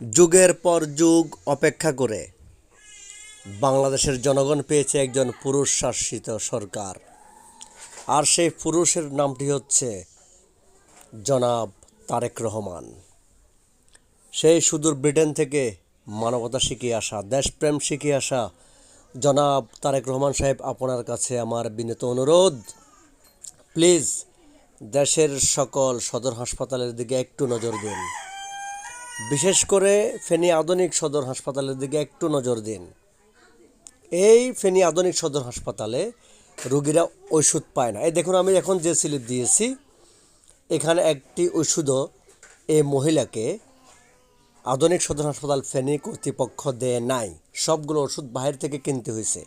যুগের পর যুগ অপেক্ষা করে বাংলাদেশের জনগণ পেয়েছে একজন পুরুষ শাসিত সরকার। আর সেই পুরুষের নামটি হচ্ছে জনাব তারেক রহমান। সেই সুদূর ব্রিটেন থেকে মানবতা শিখিয়ে আসা, দেশপ্রেম শিখিয়ে আসা জনাব তারেক রহমান সাহেব, আপনার কাছে আমার বিনীত অনুরোধ, প্লিজ দেশের সকল সদর হাসপাতালের দিকে একটু নজর দিন। বিশেষ করে ফেনী আধুনিক সদর হাসপাতালের দিকে একটু নজর দিন। এই ফেনী আধুনিক সদর হাসপাতালে রোগীরা ওষুধ পায় না। এই দেখুন, আমি এখন যে স্লিপ দিয়েছি, এখানে একটি ওষুধও এই মহিলাকে আধুনিক সদর হাসপাতাল ফেনী কর্তৃপক্ষ দেয় নাই। সবগুলো ওষুধ বাইরে থেকে কিনতে হয়েছে।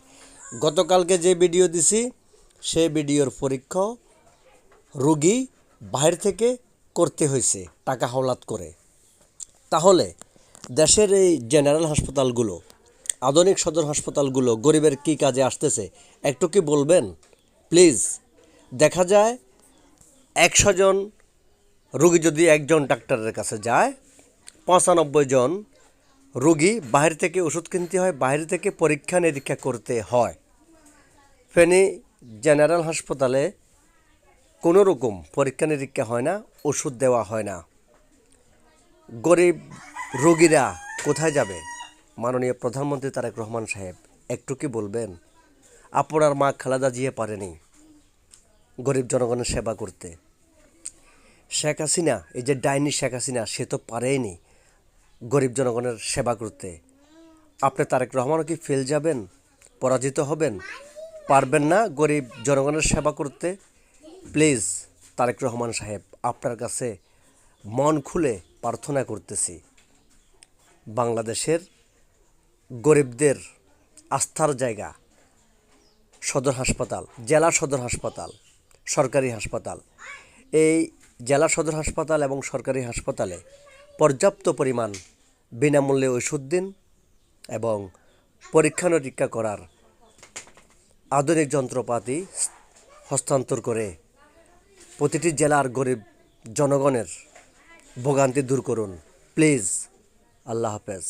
গতকালকে যে ভিডিও দিছি, সেই ভিডিওর পরীক্ষা রোগী বাইরে থেকে করতে হয়েছে টাকা হাওলাত করে। তাহলে দেশের এই জেনারেল হাসপাতালগুলো, আধুনিক সদর হাসপাতালগুলো গরিবের কী কাজে আসতেছে একটু কি বলবেন প্লিজ? দেখা যায় 100 জন রোগী যদি একজন ডাক্তারের কাছে যায়, 95 জন রোগী বাইরে থেকে ওষুধ কিনতে হয়, বাইরে থেকে পরীক্ষা নিরীক্ষা করতে হয়। ফেনী জেনারেল হাসপাতালে কোনো রকম পরীক্ষা নিরীক্ষা হয় না, ওষুধ দেওয়া হয় না। গরিব রোগীরা কোথায় যাবে? মাননীয় প্রধানমন্ত্রী তারেক রহমান সাহেব, একটু কি বলবেন? আপনার মা খালেদা জিয়া পারেনি গরিব জনগণের সেবা করতে। শেখ হাসিনা, এই যে ডাইনি শেখ হাসিনা, সে তো পারেনি গরিব জনগণের সেবা করতে। আপনি তারেক রহমানও কি ফেল যাবেন? পরাজিত হবেন? পারবেন না গরিব জনগণের সেবা করতে? প্লিজ তারেক রহমান সাহেব, আপনার কাছে মন খুলে প্রার্থনা করতেছি, বাংলাদেশের গরিবদের আস্থার জায়গা সদর হাসপাতাল, জেলা সদর হাসপাতাল, সরকারি হাসপাতাল, এই জেলা সদর হাসপাতাল এবং সরকারি হাসপাতালে পর্যাপ্ত পরিমাণ বিনামূল্যে ওষুধ দিন এবং পরীক্ষা নিরীক্ষা করার আধুনিক যন্ত্রপাতি হস্তান্তর করে প্রতিটি জেলার গরিব জনগণের ভোগান্তি দূর করুন প্লিজ। আল্লাহ হাফেজ।